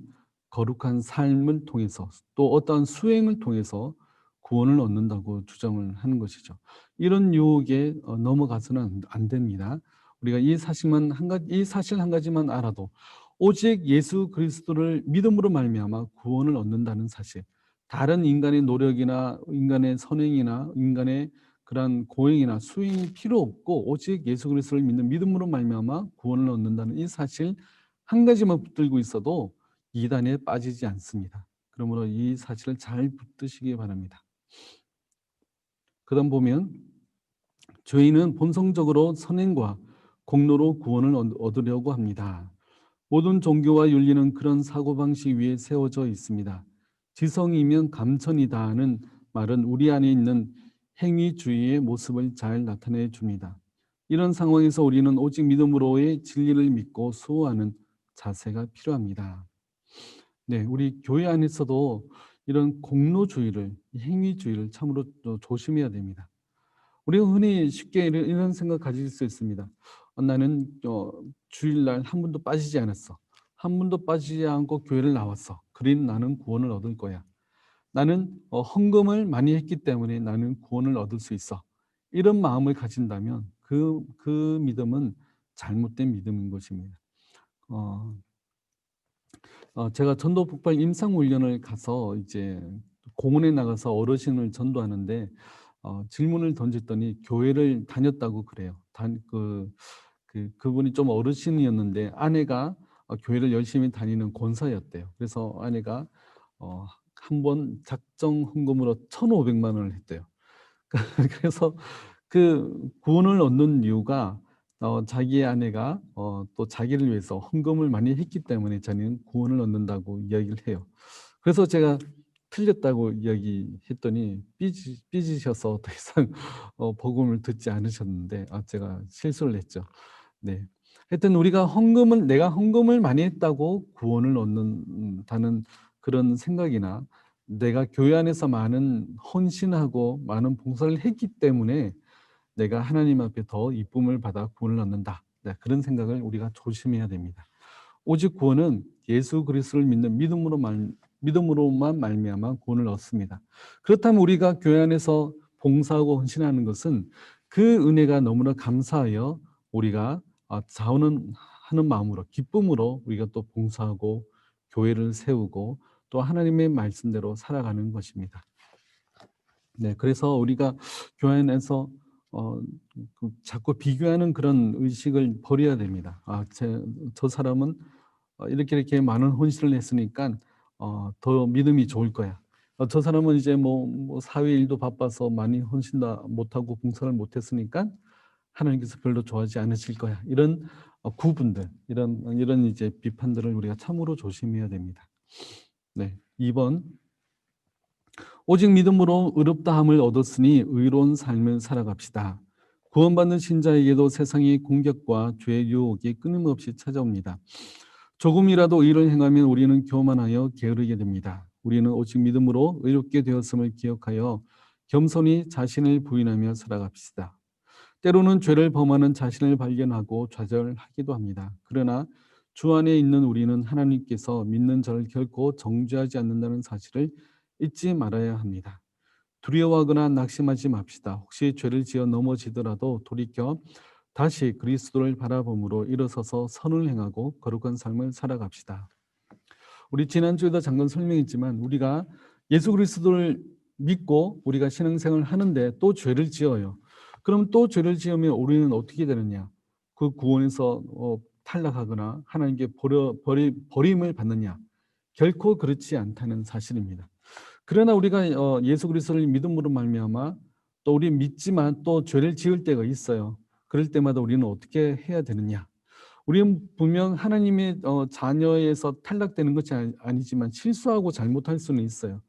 거룩한 삶을 통해서 또 어떠한 수행을 통해서 구원을 얻는다고 주장을 하는 것이죠. 이런 유혹에 넘어가서는 안 됩니다. 우리가 이 사실 한 가지만 알아도 오직 예수 그리스도를 믿음으로 말미암아 구원을 얻는다는 사실, 다른 인간의 노력이나 인간의 선행이나 인간의 그런 고행이나 수행이 필요 없고 오직 예수 그리스도를 믿는 믿음으로 말미암아 구원을 얻는다는 이 사실 한 가지만 붙들고 있어도 이단에 빠지지 않습니다. 그러므로 이 사실을 잘 붙드시기 바랍니다. 그다음 보면 죄인은 본성적으로 선행과 공로로 구원을 얻으려고 합니다. 모든 종교와 윤리는 그런 사고방식 위에 세워져 있습니다. 지성이면 감천이다는 말은 우리 안에 있는 행위주의의 모습을 잘 나타내 줍니다. 이런 상황에서 우리는 오직 믿음으로의 진리를 믿고 수호하는 자세가 필요합니다. 네, 우리 교회 안에서도 이런 공로주의를, 행위주의를 참으로 조심해야 됩니다. 우리가 흔히 쉽게 이런 생각 가질 수 있습니다. 나는 주일날 한 번도 빠지지 않았어. 한 번도 빠지지 않고 교회를 나왔어. 그러니 나는 구원을 얻을 거야. 나는 헌금을 많이 했기 때문에 나는 구원을 얻을 수 있어. 이런 마음을 가진다면 그 믿음은 잘못된 믿음인 것입니다. 제가 전도 북방 임상 훈련을 가서 이제 공원에 나가서 어르신을 전도하는데 질문을 던졌더니 교회를 다녔다고 그래요. 그분이 좀 어르신이었는데 아내가 교회를 열심히 다니는 권사였대요. 그래서 아내가 한 번 작정 헌금으로 1,500만 원을 했대요. 그래서 그 구원을 얻는 이유가 자기의 아내가 또 자기를 위해서 헌금을 많이 했기 때문에 자기는 구원을 얻는다고 이야기를 해요. 그래서 제가 틀렸다고 이야기했더니 삐지셔서 더 이상 복음을 듣지 않으셨는데 제가 실수를 했죠. 네. 하여튼 우리가 내가 헌금을 많이 했다고 구원을 얻는다는 그런 생각이나 내가 교회 안에서 많은 헌신하고 많은 봉사를 했기 때문에 내가 하나님 앞에 더 이쁨을 받아 구원을 얻는다. 네, 그런 생각을 우리가 조심해야 됩니다. 오직 구원은 예수 그리스도를 믿는 믿음으로만 말미암아 구원을 얻습니다. 그렇다면 우리가 교회 안에서 봉사하고 헌신하는 것은 그 은혜가 너무나 감사하여 우리가 자원하는 마음으로 기쁨으로 우리가 또 봉사하고 교회를 세우고 또 하나님의 말씀대로 살아가는 것입니다. 네, 그래서 우리가 교회 안에서 자꾸 비교하는 그런 의식을 버려야 됩니다. 저 사람은 이렇게 많은 헌신을 했으니까 더 믿음이 좋을 거야. 저 사람은 이제 뭐 사회 일도 바빠서 많이 헌신도 못하고 봉사를 못했으니까 하나님께서 별로 좋아하지 않으실 거야. 이런 구분들, 이런 이제 비판들을 우리가 참으로 조심해야 됩니다. 네, 2번. 오직 믿음으로 의롭다함을 얻었으니 의로운 삶을 살아갑시다. 구원받는 신자에게도 세상의 공격과 죄의 유혹이 끊임없이 찾아옵니다. 조금이라도 의를 행하면 우리는 교만하여 게으르게 됩니다. 우리는 오직 믿음으로 의롭게 되었음을 기억하여 겸손히 자신을 부인하며 살아갑시다. 때로는 죄를 범하는 자신을 발견하고 좌절하기도 합니다. 그러나 주 안에 있는 우리는 하나님께서 믿는 자를 결코 정죄하지 않는다는 사실을 잊지 말아야 합니다. 두려워하거나 낙심하지 맙시다. 혹시 죄를 지어 넘어지더라도 돌이켜 다시 그리스도를 바라봄으로 일어서서 선을 행하고 거룩한 삶을 살아갑시다. 우리 지난주에도 잠깐 설명했지만 우리가 예수 그리스도를 믿고 우리가 신앙생활을 하는데 또 죄를 지어요. 그럼 또 죄를 지으면 우리는 어떻게 되느냐? 그 구원에서 탈락하거나 하나님께 버림을 받느냐? 결코 그렇지 않다는 사실입니다. 그러나 우리가 예수 그리스도를 믿음으로 말미암아 또 우리 믿지만 또 죄를 지을 때가 있어요. 그럴 때마다 우리는 어떻게 해야 되느냐? 우리는 분명 하나님의 자녀에서 탈락되는 것이 아니지만 실수하고 잘못할 수는 있어요.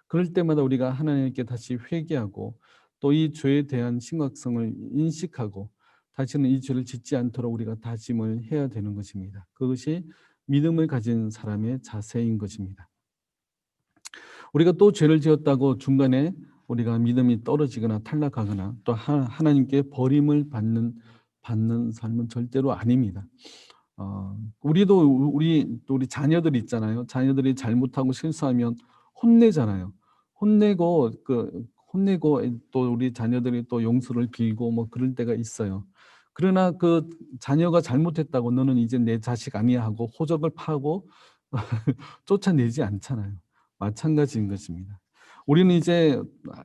그럴 때마다 우리가 하나님께 다시 회개하고 또 이 죄에 대한 심각성을 인식하고 다시는 이 죄를 짓지 않도록 우리가 다짐을 해야 되는 것입니다. 그것이 믿음을 가진 사람의 자세인 것입니다. 우리가 또 죄를 지었다고 중간에 우리가 믿음이 떨어지거나 탈락하거나 또 하나님께 버림을 받는 삶은 절대로 아닙니다. 우리 자녀들 있잖아요. 자녀들이 잘못하고 실수하면 혼내잖아요. 혼내고 또 우리 자녀들이 또 용서를 빌고 뭐 그럴 때가 있어요. 그러나 그 자녀가 잘못했다고 너는 이제 내 자식 아니야 하고 호적을 파고 쫓아내지 않잖아요. 마찬가지인 것입니다. 우리는 이제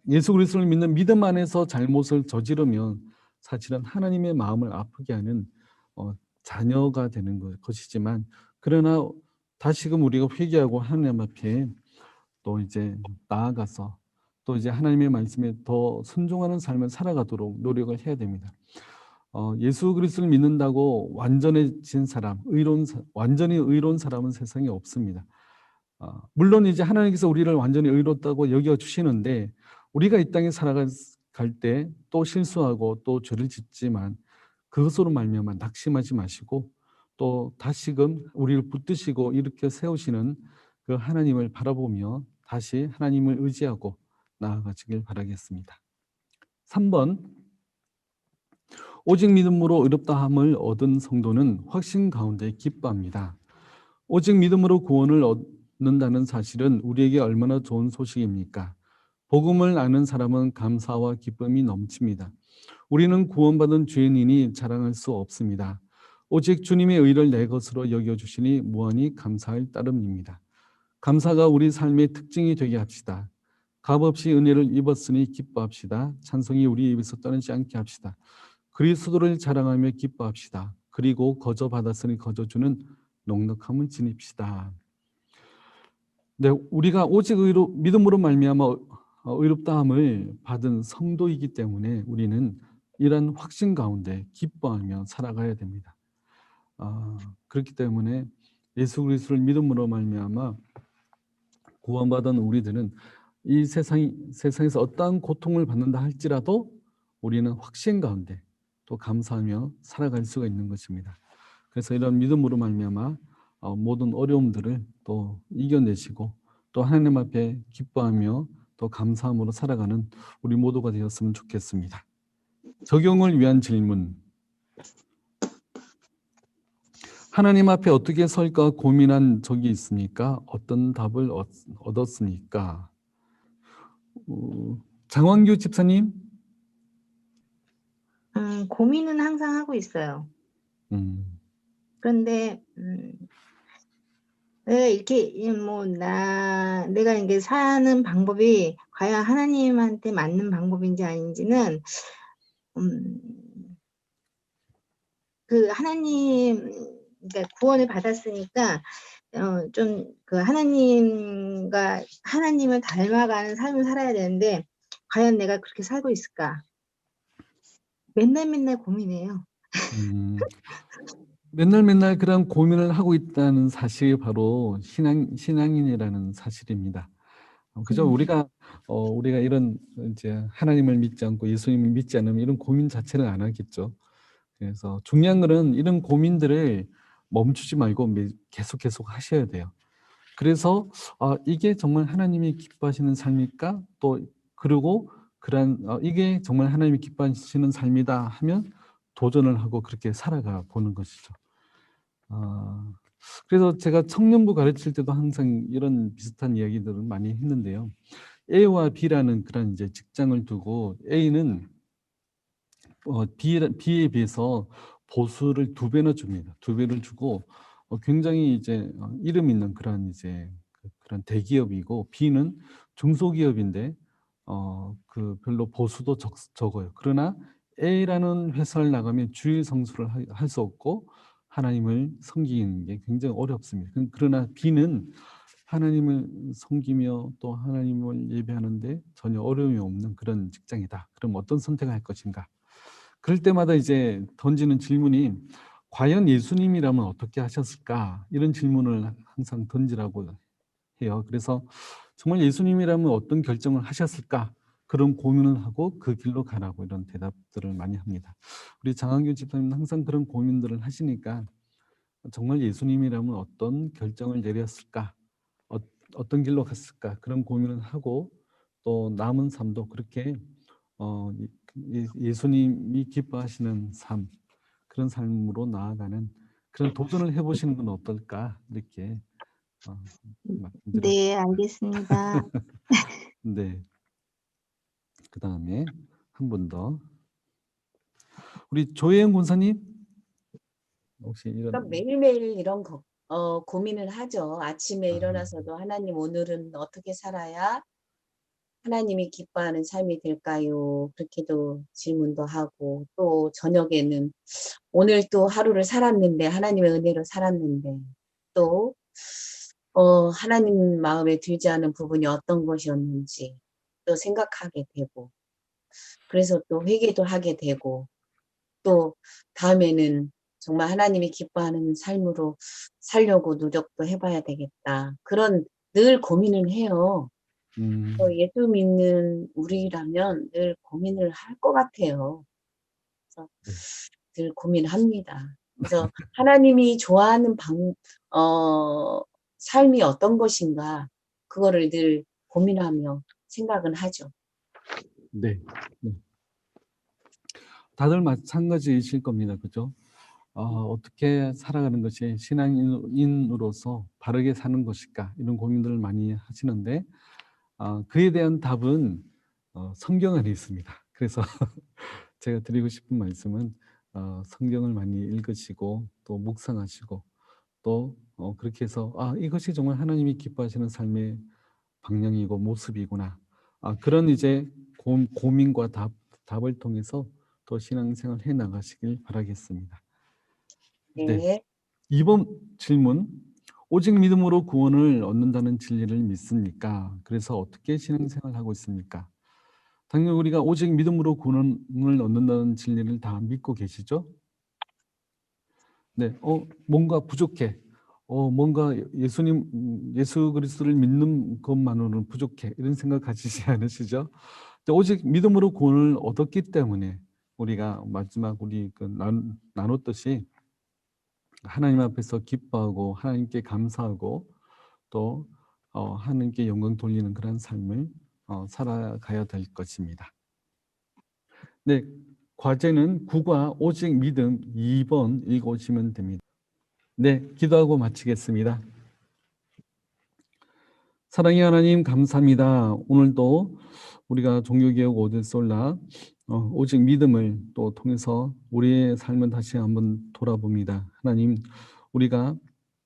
예수 그리스도를 믿는 믿음 안에서 잘못을 저지르면 사실은 하나님의 마음을 아프게 하는 자녀가 되는 것이지만 그러나 다시금 우리가 회개하고 하나님 앞에 또 이제 나아가서 또 이제 하나님의 말씀에 더 순종하는 삶을 살아가도록 노력을 해야 됩니다. 예수 그리스도를 믿는다고 완전해진 사람, 완전히 의로운 사람은 세상에 없습니다. 물론 이제 하나님께서 우리를 완전히 의롭다고 여겨 주시는데 우리가 이 땅에 살아갈 때 또 실수하고 또 죄를 짓지만 그것으로 말미암아 낙심하지 마시고 또 다시금 우리를 붙드시고 일으켜 세우시는 그 하나님을 바라보며 다시 하나님을 의지하고 나아가시길 바라겠습니다. 3번, 오직 믿음으로 의롭다함을 얻은 성도는 확신 가운데 기뻐합니다. 오직 믿음으로 구원을 얻는다는 사실은 우리에게 얼마나 좋은 소식입니까? 복음을 아는 사람은 감사와 기쁨이 넘칩니다. 우리는 구원받은 죄인이니 자랑할 수 없습니다. 오직 주님의 의를 내 것으로 여겨주시니 무한히 감사할 따름입니다. 감사가 우리 삶의 특징이 되게 합시다. 값없이 은혜를 입었으니 기뻐합시다. 찬송이 우리 입에서 떠나지 않게 합시다. 그리스도를 자랑하며 기뻐합시다. 그리고 거저 받았으니 거저 주는 넉넉함을 지닙시다. 네, 우리가 오직 믿음으로 말미암아 의롭다함을 받은 성도이기 때문에 우리는 이런 확신 가운데 기뻐하며 살아가야 됩니다. 그렇기 때문에 예수 그리스도를 믿음으로 말미암아 구원받은 우리들은 이 세상에서 어떠한 고통을 받는다 할지라도 우리는 확신 가운데 또 감사하며 살아갈 수가 있는 것입니다. 그래서 이런 믿음으로 말미암아 모든 어려움들을 또 이겨내시고 또 하나님 앞에 기뻐하며 또 감사함으로 살아가는 우리 모두가 되었으면 좋겠습니다. 적용을 위한 질문. 하나님 앞에 어떻게 설까 고민한 적이 있습니까? 어떤 답을 얻었습니까? 장원규 집사님? 고민은 항상 하고 있어요. 그런데 내가 이렇게 내가 이게 사는 방법이 과연 하나님한테 맞는 방법인지 아닌지는 그 그러니까 구원을 받았으니까 좀 그 하나님을 닮아가는 삶을 살아야 되는데 과연 내가 그렇게 살고 있을까? 맨날 고민해요. 맨날 그런 고민을 하고 있다는 사실이 바로 신앙인이라는 사실입니다. 그죠? 우리가 이런 이제 하나님을 믿지 않고 예수님을 믿지 않으면 이런 고민 자체를 안 하겠죠. 그래서 중요한 것은 이런 고민들을 멈추지 말고 계속 하셔야 돼요. 그래서 이게 정말 하나님이 기뻐하시는 삶일까? 또 그리고 이게 정말 하나님이 기뻐하시는 삶이다 하면 도전을 하고 그렇게 살아가 보는 것이죠. 그래서 제가 청년부 가르칠 때도 항상 이런 비슷한 이야기들을 많이 했는데요. A와 B라는 그런 이제 직장을 두고 A는 B에 비해서 보수를 2배나 줍니다. 2배를 주고 굉장히 이제 이름 있는 그런 이제 그런 대기업이고 B는 중소기업인데 그 별로 보수도 적어요. 그러나 A라는 회사를 나가면 주일 성수를 할 수 없고 하나님을 섬기는 게 굉장히 어렵습니다. 그러나 B는 하나님을 섬기며 또 하나님을 예배하는데 전혀 어려움이 없는 그런 직장이다. 그럼 어떤 선택을 할 것인가? 그럴 때마다 이제 던지는 질문이 과연 예수님이라면 어떻게 하셨을까? 이런 질문을 항상 던지라고 해요. 그래서 정말 예수님이라면 어떤 결정을 하셨을까? 그런 고민을 하고 그 길로 가라고 이런 대답들을 많이 합니다. 우리 장한규 집사님은 항상 그런 고민들을 하시니까 정말 예수님이라면 어떤 결정을 내렸을까? 어떤 길로 갔을까? 그런 고민을 하고 또 남은 삶도 그렇게 예수님이 기뻐하시는 삶, 그런 삶으로 나아가는 그런 도전을 해보시는 건 어떨까? 이렇게 말씀드렸습니다. 네, 알겠습니다. 네. 그 다음에 한 분 더. 우리 조혜영 권사님, 혹시 이런 그러니까 매일매일 이런 고민을 하죠. 아침에 아, 일어나서도 하나님 오늘은 어떻게 살아야 하나님이 기뻐하는 삶이 될까요? 그렇게도 질문도 하고 또 저녁에는 오늘 또 하루를 살았는데 하나님의 은혜로 살았는데 또 하나님 마음에 들지 않은 부분이 어떤 것이었는지 또 생각하게 되고 그래서 또 회개도 하게 되고 또 다음에는 정말 하나님이 기뻐하는 삶으로 살려고 노력도 해봐야 되겠다. 그런 늘 고민을 해요. 예수 믿는 우리라면 늘 고민을 할 것 같아요. 그래서 네. 늘 고민합니다. 그래서 하나님이 좋아하는 삶이 어떤 것인가, 그거를 늘 고민하며 생각은 하죠. 네. 네. 다들 마찬가지이실 겁니다. 그죠? 어떻게 살아가는 것이 신앙인으로서 바르게 사는 것일까? 이런 고민들을 많이 하시는데, 그에 대한 답은 성경 안에 있습니다. 그래서 제가 드리고 싶은 말씀은 성경을 많이 읽으시고 또 묵상하시고 또 그렇게 해서 이것이 정말 하나님이 기뻐하시는 삶의 방향이고 모습이구나. 그런 이제 고민과 답을 통해서 또 신앙생활 해 나가시길 바라겠습니다. 네. 네. 이번 질문. 오직 믿음으로 구원을 얻는다는 진리를 믿습니까? 그래서 어떻게 신앙생활을 하고 있습니까? 당연히 우리가 오직 믿음으로 구원을 얻는다는 진리를 다 믿고 계시죠? 네. 뭔가 부족해. 뭔가 예수 그리스도를 믿는 것만으로는 부족해. 이런 생각 가지지 않으시죠? 오직 믿음으로 구원을 얻었기 때문에 우리가 마지막 우리 나눴듯이 하나님 앞에서 기뻐하고 하나님께 감사하고 또 하나님께 영광 돌리는 그런 삶을 살아가야 될 것입니다. 네, 과제는 9과 오직 믿음 2번 읽어오시면 됩니다. 네, 기도하고 마치겠습니다. 사랑의 하나님 감사합니다. 오늘도 우리가 종교개혁 오대솔라 오직 믿음을 또 통해서 우리의 삶을 다시 한번 돌아봅니다. 하나님, 우리가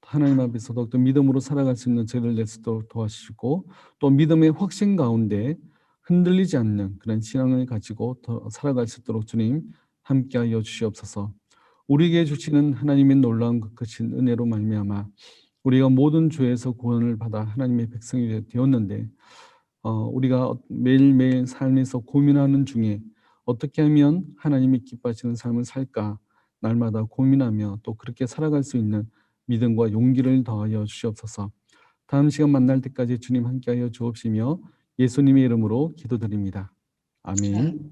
하나님 앞에서 더욱더 믿음으로 살아갈 수 있는 저희를 낼 수 있도록 도와주시고 또 믿음의 확신 가운데 흔들리지 않는 그런 신앙을 가지고 더 살아갈 수 있도록 주님 함께하여 주시옵소서. 우리에게 주시는 하나님의 놀라운 크신 은혜로 말미암아 우리가 모든 죄에서 구원을 받아 하나님의 백성이 되었는데 우리가 매일매일 삶에서 고민하는 중에 어떻게 하면 하나님이 기뻐하시는 삶을 살까 날마다 고민하며 또 그렇게 살아갈 수 있는 믿음과 용기를 더하여 주시옵소서. 다음 시간 만날 때까지 주님 함께하여 주옵시며 예수님의 이름으로 기도드립니다. 아멘.